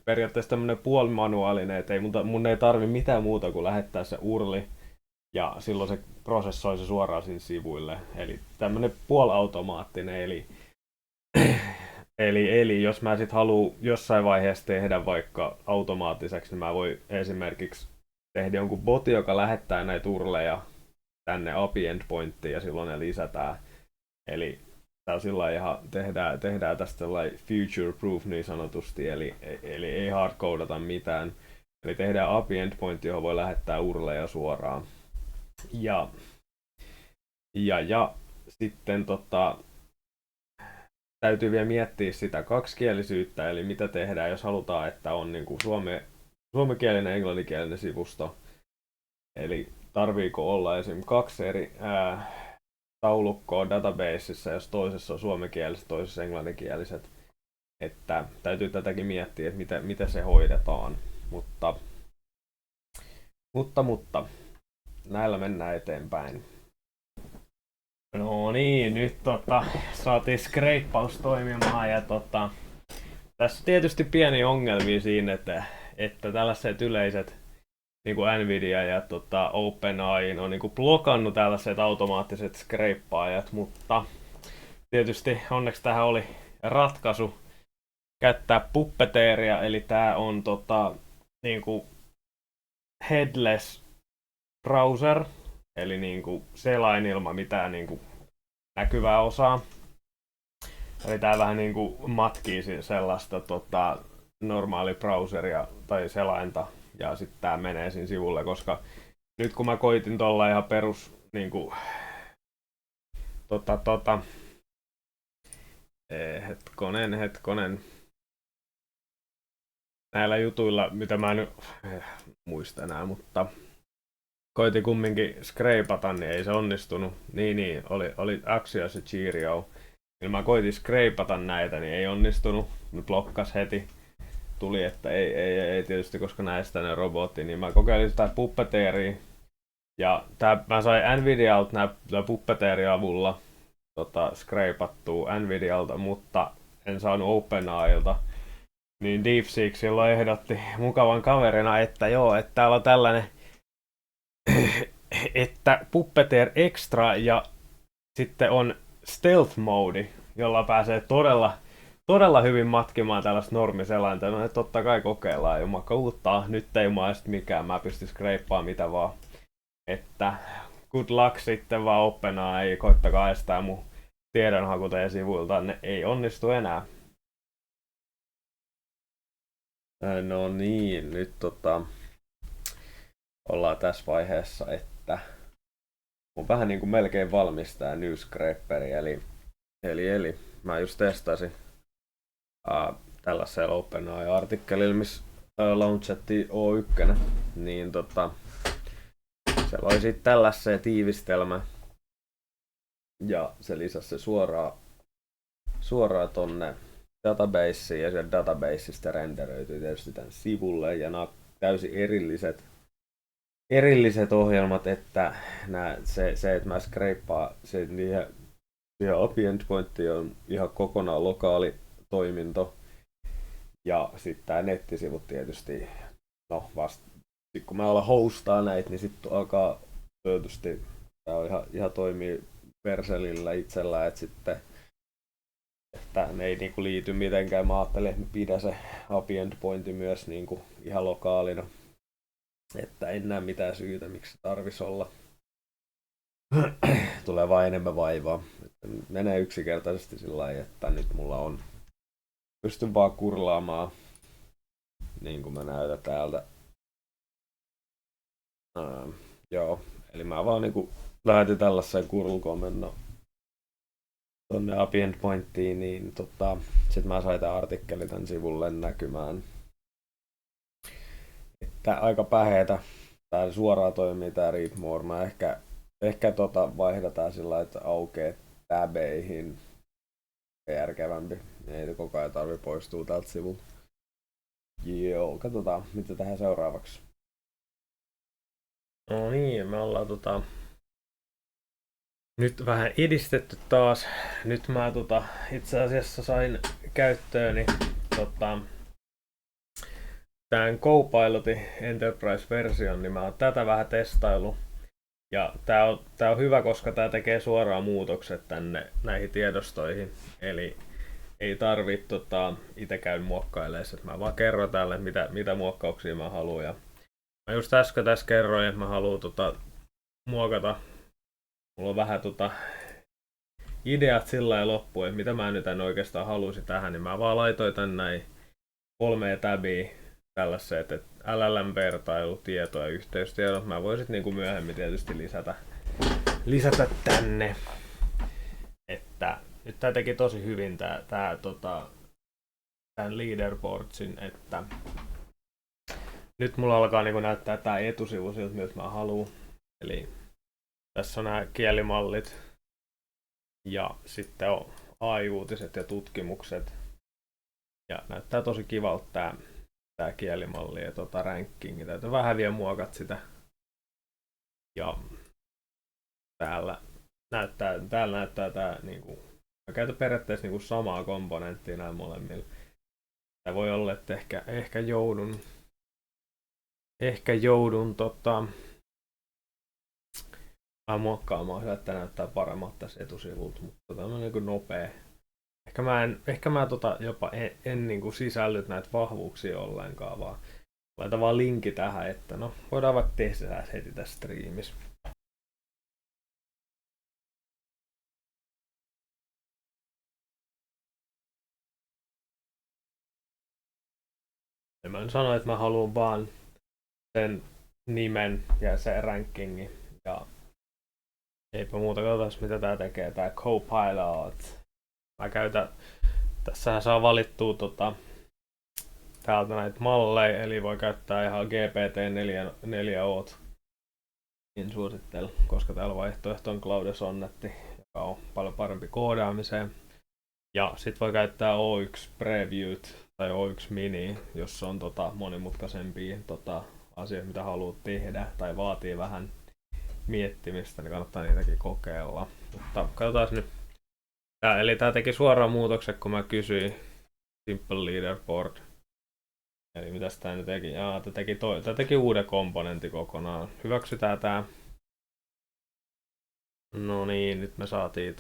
periaatteessa tämmöinen puolimanuaalinen, että mun ei tarvi mitään muuta kuin lähettää se URLi ja silloin se prosessoi se suoraan sinne sivuille. Eli tämmöinen puoliautomaattinen, eli jos mä sit haluan jossain vaiheessa tehdä vaikka automaattiseksi, niin mä voin esimerkiksi tehdä jonkun botin, joka lähettää näitä URLeja tänne API endpointtiin ja silloin ne lisätään. Eli tää sillä ihan tehdään tästä sellainen future proof niin sanotusti, eli ei hardcodata mitään. Eli tehdään API endpoint, johon voi lähettää URLeja suoraan. Ja sitten täytyy vielä miettiä sitä kaksikielisyyttä, eli mitä tehdään, jos halutaan, että on niin kuin suomenkielinen ja englanninkielinen sivusto. Eli tarviiko olla esimerkiksi 2 eri taulukkoa databaseissa, jos toisessa on suomenkieliset, toisessa englanninkieliset. Että täytyy tätäkin miettiä, että miten se hoidetaan. Mutta näillä mennään eteenpäin. No niin, nyt saatiin skreippaus toimimaan ja tässä on tietysti pieni ongelmia siinä, että tällaiset yleiset niin kuin Nvidia ja OpenAI on niin kuin blokannut tällaiset automaattiset skreippaajat, mutta tietysti onneksi tähän oli ratkaisu käyttää Puppeteeria, eli tää on niin kuin headless browser, eli niin kuin selain ilman mitään niin kuin näkyvää osaa. Eli tää vähän niin kuin matkii sellaista normaali browseria tai selainta, ja sitten tää menee siinä sivulle, koska nyt kun mä koitin tuolla ihan perus niin kuin, hetkonen. Näillä jutuilla, mitä mä en muista enää, mutta koitin kumminkin skreipata, niin ei se onnistunut. Niin, oli Axios ja Cheerio. Eli mä koitin skreipata näitä, niin ei onnistunut. Ne blokkas heti. Tuli, että ei tietysti, koska näistä ne robotti, niin mä kokeilin sitä Puppeteeria. Ja mä sain Nvidialta nää Puppeteerin avulla skreipattua Nvidialta, mutta en saanut OpenAIlta. Niin DeepSeek silloin ehdotti mukavan kaverina, että joo, että täällä on tällainen, että Puppeteer Extra ja sitten on Stealth Mode, jolla pääsee todella hyvin matkimaan tällaista normiselainta. No, totta kai kokeillaan jumakauutta. Nyt ei mua sitten mikään, mä pystyn skreippaamaan mitä vaan. Että good luck sitten vaan OpenAI, koittakaa estää mun tiedonhaku teidän sivuilta, ne ei onnistu enää. No niin, nyt ollaan tässä vaiheessa, että on vähän niin kuin melkein valmis tää New Scraperi, eli mä just testasin tällaisella OpenAI-artikkelilla, missä launchattiin O1, niin se loi sitten tällaisen tiivistelmä ja se lisäsi se suoraan tonne databaseen ja sieltä databaseista renderöityy tietysti tämän sivulle ja nämä on täysin erilliset ohjelmat, että se että mä skreippaan se niihin API endpointti on ihan kokonaan lokaali toiminto ja sitten tämä nettisivut tietysti, no vasta kun mä alan hostaa näitä, niin sitten alkaa tietysti tää on ihan toimii Verselillä itsellä, että sitten että ne ei niinku liity mitenkään. Mä ajattelin, että pidän se happy endpointi myös niinku ihan lokaalina. Että en näe mitään syytä, miksi se tarvisi olla. Tulee vain enemmän vaivaa. Että menee yksinkertaisesti sillä lailla, että nyt mulla on. Pystyn vaan kurlaamaan, niin kuin mä näytän täältä. Joo, eli mä vaan niinku lähetin tällaisen kurlkomennon tonne happy endpointtiin, niin sit mä sain tämän artikkelin tän sivulle näkymään. Että aika päheetä. Tää suoraan toimii tää read more. Mä ehkä vaihdetaan sillä lailla, että aukeaa tabeihin. Järkevämpi. Ei koko ajan tarvi poistua tältä sivulta. Joo, katsotaan mitä tähän seuraavaksi. No niin, me ollaan nyt vähän edistetty taas. Nyt mä itse asiassa sain käyttööni tämän Copilotin Enterprise-version, niin mä oon tätä vähän testailu. Ja tää on hyvä, koska tää tekee suoraan muutokset tänne näihin tiedostoihin. Eli ei tarvitse itse käydä muokkailemaan, että mä vaan kerron tälle, mitä muokkauksia mä haluan. Ja mä just äsken tässä kerroin, että mä haluan muokata. Mulla on vähän ideat sillä lailla loppuun, että mitä mä nyt en oikeastaan halusi tähän, niin mä vaan laitoin tän näin 3 tabia tällaiset, että LLM-vertailu, tieto ja yhteystiedot. Mä voisin niinku myöhemmin tietysti lisätä tänne. Että nyt tää teki tosi hyvin tän leaderboardsin, että nyt mulla alkaa niinku näyttää tää etusivu siltä, miltä mä haluan. Eli tässä on nämä kielimallit ja sitten on AI-uutiset ja tutkimukset. Ja näyttää tosi kivalta tää kielimalli ja rankingi. Täytyy vähän vielä muokat sitä. Ja täällä näyttää tää niinku, mä käytän periaatteessa niinku samaa komponenttia näin molemmilla. Tää voi olla, että ehkä joudun vähän muokkaamaan sitä, että näyttää paremmat tässä etusivulta, mutta tämä on niin nopea. Ehkä mä jopa en niin kuin sisällyt näitä vahvuuksia ollenkaan, vaan laitan vaan linkki tähän, että no voidaan vaikka tehdä heti tässä striimissä. Ja mä sanoin, että mä haluan vaan sen nimen ja se rankingi. Ja eipä muuta, katsotaan mitä tää tekee, tää Copilot. Mä käytän, tässähän saa valittua täältä näitä malleja, eli voi käyttää ihan GPT-4o. Niin suosittelen, koska täällä vaihtoehto on Claude Sonnetti, joka on paljon parempi koodaamiseen. Ja sit voi käyttää O1 Previewt tai O1 Mini, jos on monimutkaisempia asioita, mitä haluat tehdä tai vaatii vähän miettimistä, niin kannattaa niitäkin kokeilla. Mutta katsotaan nyt. Eli tää teki suoraan muutokset, kun mä kysyin Simple Leaderboard. Eli mitäs tää nyt teki? Tää teki uuden komponentin kokonaan. Hyväksytään tää. No niin, nyt me saatiin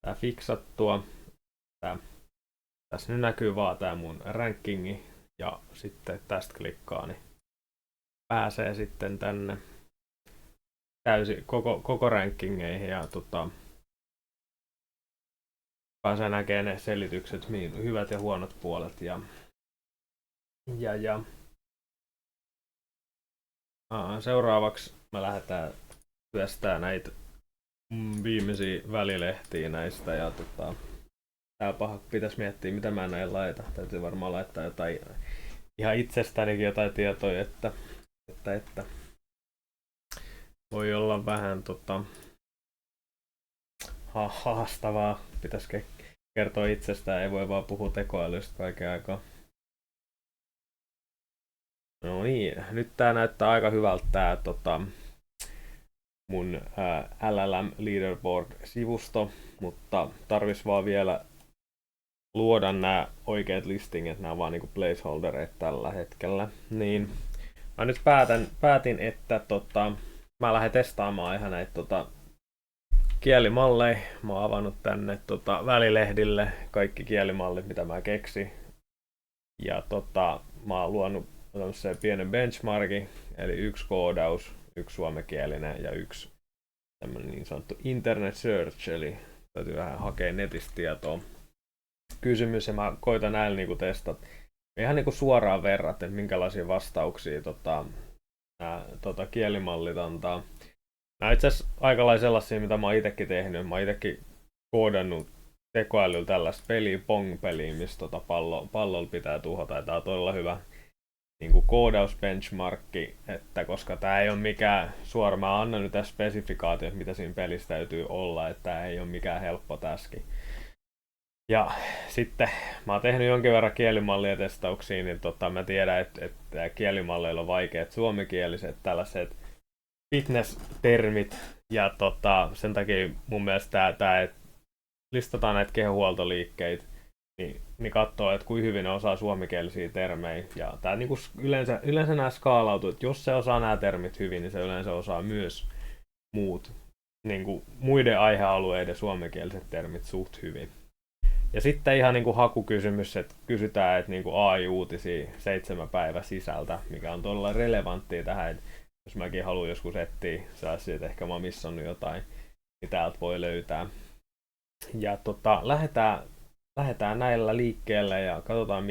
tää fiksattua. Tässä nyt näkyy vaan tää mun rankingi. Ja sitten tästä klikkaa, niin pääsee sitten tänne täysin koko rankingeihin ja pääsee näkemään ne selitykset, hyvät ja huonot puolet ja seuraavaksi me lähdetään työstää näitä viimeisiä välilehtiä näistä ja täällä pitäisi miettiä mitä mä näin laita. Täytyy varmaan laittaa jotain ihan itsestänikin jotain tietoja, että voi olla vähän haastavaa. Pitäisi kertoa itsestään, ei voi vaan puhua tekoälystä kaiken aikaa. No niin, nyt tää näyttää aika hyvältä tää mun LLM Leaderboard-sivusto, mutta tarvis vaan vielä luoda nämä oikeat listingit, nämä on vaan niinku placeholdereita tällä hetkellä. Niin mä nyt päätin, että mä lähden testaamaan ihan näitä kielimalleja. Mä oon avannut tänne välilehdille kaikki kielimallit, mitä mä keksin. Ja mä oon luonut tämmöisen pienen benchmarkin, eli yksi koodaus, yksi suomenkielinen ja yksi tämmöinen niin sanottu internet search, eli täytyy vähän hakea netistä tietoa. Kysymys, ja mä koitan näillä niinku testata. Ihan niinku suoraan verrat, että minkälaisia vastauksia nämä kielimallit antaa. Nämä itse asiassa aika lailla sellaisia, mitä mä oon itsekin tehnyt. Mä oon itsekin koodannut tekoälyllä tällaista peliä, Pong-peliä, missä pallolla pitää tuhota. Ja tää on todella hyvä niin koodausbenchmarkki, että koska tää ei ole mikään suora, mä annan nyt tässä spesifikaatiot, mitä siinä pelissä täytyy olla, että tää ei ole mikään helppo taski. Ja sitten mä oon tehnyt jonkin verran kielimallia testauksia, niin mä tiedän, että kielimalleilla on vaikeat suomenkieliset tällaiset fitness-termit, ja sen takia mun mielestä tää että listataan näitä kehohuoltoliikkeitä, niin katsoo, että kuinka hyvin ne osaa suomenkielisiä termejä. Ja tää niinku yleensä nämä skaalautuu, että jos se osaa nämä termit hyvin, niin se yleensä osaa myös muut, niinku muiden aihealueiden suomenkieliset termit suht hyvin. Ja sitten ihan niinku hakukysymys, että kysytään, että niinku AI-uutisia 7 päivän sisältä, mikä on todella relevanttia tähän, että jos mäkin haluan joskus etsiä sellaisia, että ehkä mä oon missannut jotain, niin täältä voi löytää. Ja lähdetään näillä liikkeelle ja katsotaan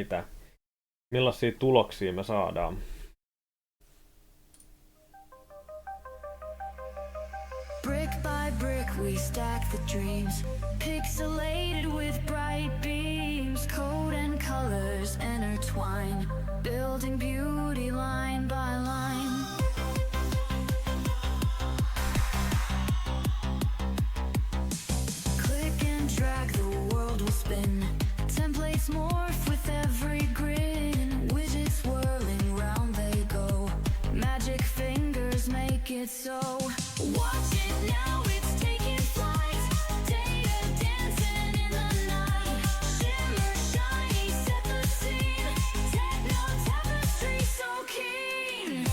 millaisia tuloksia me saadaan. Brick by brick we stack the dreams, pixelated with bright beams, code and colors intertwine, building beauty line by line. Click and drag, the world will spin, templates morph with every grin, widgets whirling round they go, magic fingers make it so. Watch it now, it's taking flight, data dancing in the night, shimmer shiny, set the scene, techno tapestry so keen.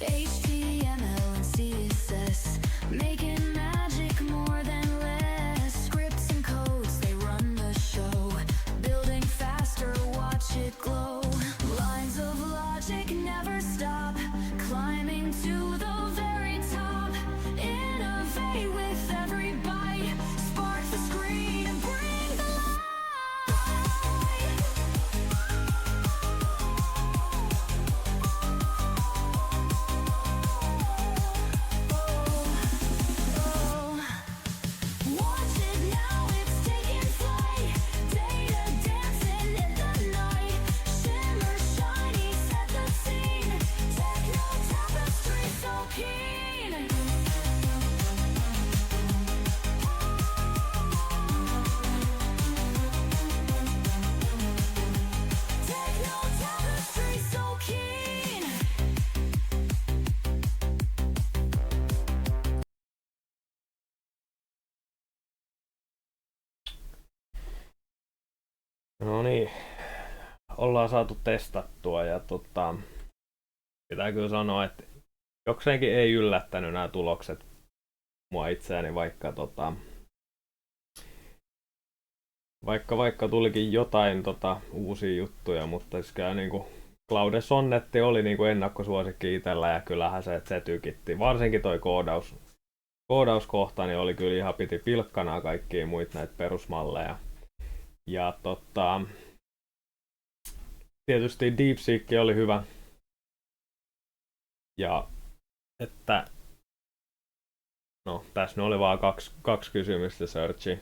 HTML and CSS, making magic more than less. Scripts and codes, they run the show. Building faster, watch it glow. Lines of logic never stop. Climbing to the very top. Innovate with every bite. Spark the screen and bring the light. Watch it now, it's taking flight, data dancing in the night, shimmer shiny, set the scene, techno tapestry so keen. Techno tapestry so keen. No niin, ollaan saatu testattua ja pitää kyllä sanoa, että jokseenkin ei yllättänyt nämä tulokset mua itseäni, vaikka tulikin jotain uusia juttuja, mutta siis kyllä niinku Claude Sonnetti oli niinku ennakkosuosikki itsellä ja kyllähän se tykitti. Varsinkin toi koodauskohta niin oli kyllä ihan piti pilkkanaa kaikkia muita näitä perusmalleja. Ja tietysti DeepSeek oli hyvä. Ja että no tässä oli vaan kaksi kysymystä searchi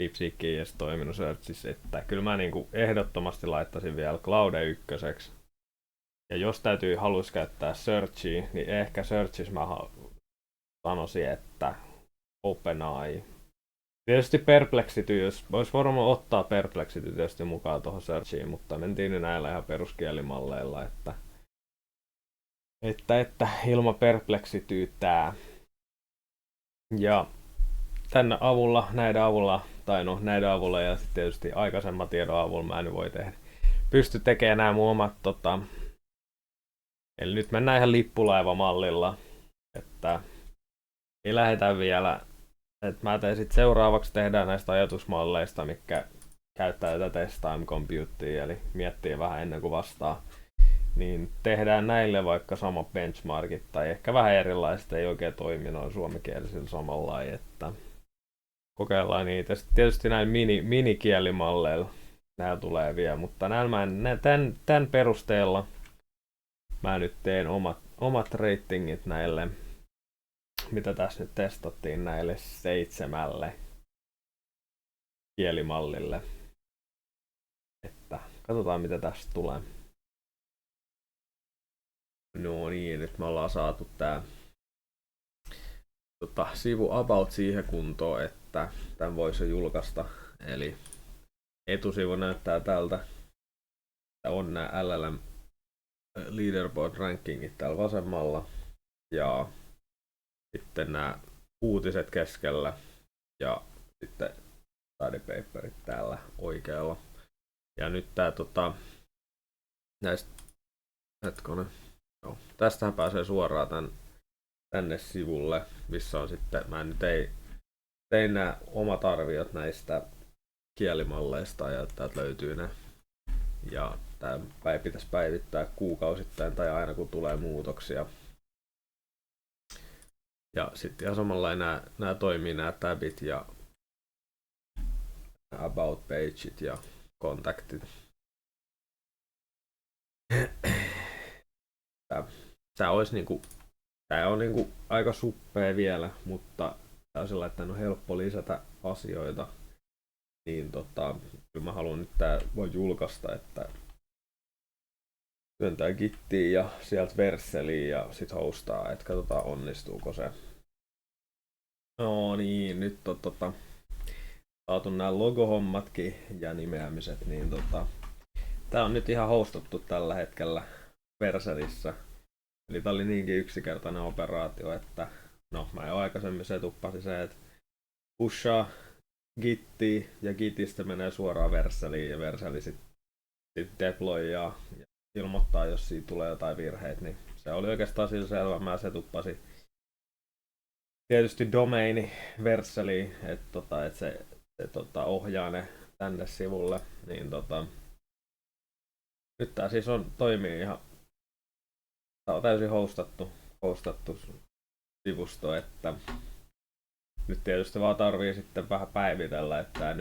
DeepSeekiin ja sitten toiminut searchissa, että kyllä mä niinku ehdottomasti laittaisin vielä Claude ykköseksi. Ja jos haluaisi käyttää searchia, niin ehkä searchissa mä sanoisin, että OpenAI. Tietysti Perplexity, jos olisi varmaan ottaa Perplexity tietysti mukaan tuohon searchiin, mutta mentiin näillä ihan peruskielimalleilla, että ilman Perplexity tää. Ja näiden avulla tai no näiden avulla ja sitten tietysti aikaisemman tiedon avulla mä en voi pysty tekemään nämä mun omat eli nyt mennään ihan lippulaivamallilla, että ei lähdetä vielä, että mä teen sitten seuraavaksi tehdään näistä ajatusmalleista, mikä käyttää tätä test time computea, eli miettii vähän ennen kuin vastaa, niin tehdään näille vaikka sama benchmarkit tai ehkä vähän erilaiset, ei oikein toimi noin suomenkielisillä samalla, että kokeillaan niitä. Sitten tietysti näin minikielimalleilla nämä tulee vielä, mutta tämän perusteella mä nyt teen omat ratingit näille, mitä tässä nyt testattiin näille 7 kielimallille. Että katsotaan mitä tästä tulee. No niin, nyt me ollaan saatu tää sivu about siihen kuntoon, että tämän voisi jo julkaista. Eli etusivu näyttää tältä. On nämä LLM leaderboard rankingit täällä vasemmalla ja sitten nämä uutiset keskellä ja sitten study paperit täällä oikealla. Ja nyt tää näistä tästähän pääsee suoraan tänne sivulle, missä on sitten, mä nyt tein nämä omat arviot näistä kielimalleista ja täältä löytyy ne. Ja tämä pitäisi päivittää kuukausittain tai aina kun tulee muutoksia. Ja sitten ihan samalla nämä toimii nämä tabit ja about pageit ja kontaktit. Tämä on niinku aika suppea vielä, mutta tää on sellainen, että on helppo lisätä asioita. Niin kyllä mä haluan nyt tää voi julkaista, että työntää Gittiin ja sieltä Verceliin ja sit hostaa, että katsotaan onnistuuko se. No niin, nyt on saatu nämä logohommatkin ja nimeämiset, niin tää on nyt ihan hostattu tällä hetkellä Vercelissä. Eli tää oli niinkin yksinkertainen operaatio, että no mä jo aikaisemmin setuppasin se, että pushaa Gittiin ja Gitistä menee suoraan Verceliin ja Verceli sit deploy ja ilmoittaa, jos siitä tulee jotain virheitä, niin se oli oikeastaan sillä selvä. Mä setuppasin tietysti domaini Verceliin, että se ohjaa ne tänne sivulle, niin nyt tää siis toimii ihan. Tää on täysin hostattu sivusto, että nyt tietysti vaan tarvii sitten vähän päivitellä, että tää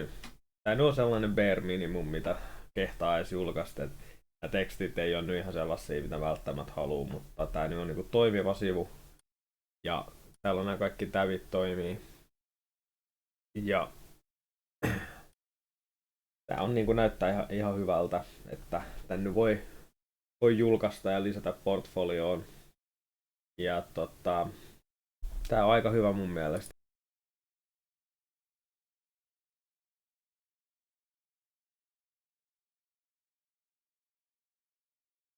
nyt on sellainen bare minimum, mitä kehtaa edes julkaista. Nämä tekstit ei ole nyt ihan sellaisia, mitä välttämättä haluaa, mutta tää nyt on niinku toimiva sivu. Ja täällä on nämä kaikki tabit toimii. Ja tää on niinku näyttää ihan hyvältä, että tän nyt voi julkaista ja lisätä portfolioon. Ja tää on aika hyvä mun mielestä.